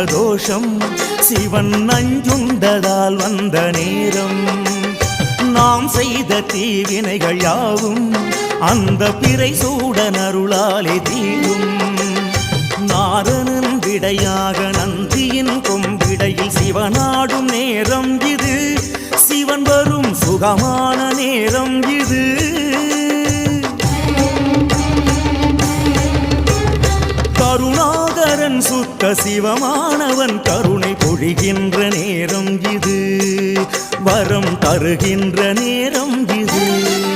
தோஷம் சிவன் நஞ்சுண்டதால் வந்த நேரம். நாம் செய்த தீவினைகள் யாவும் அந்த பிறை சூடன் அருளாலே தீரும். நாரணன் விடையாக நந்தியின் கொம்பிடையில் சிவனாடும் நேரம் இது. சிவன் வரும் சுகமான நேரம் இது. கருணாகரன் சுத்த சிவமானவன் கருணை பொழிகின்ற நேரம் இது. வரம் தருகின்ற நேரம் இது.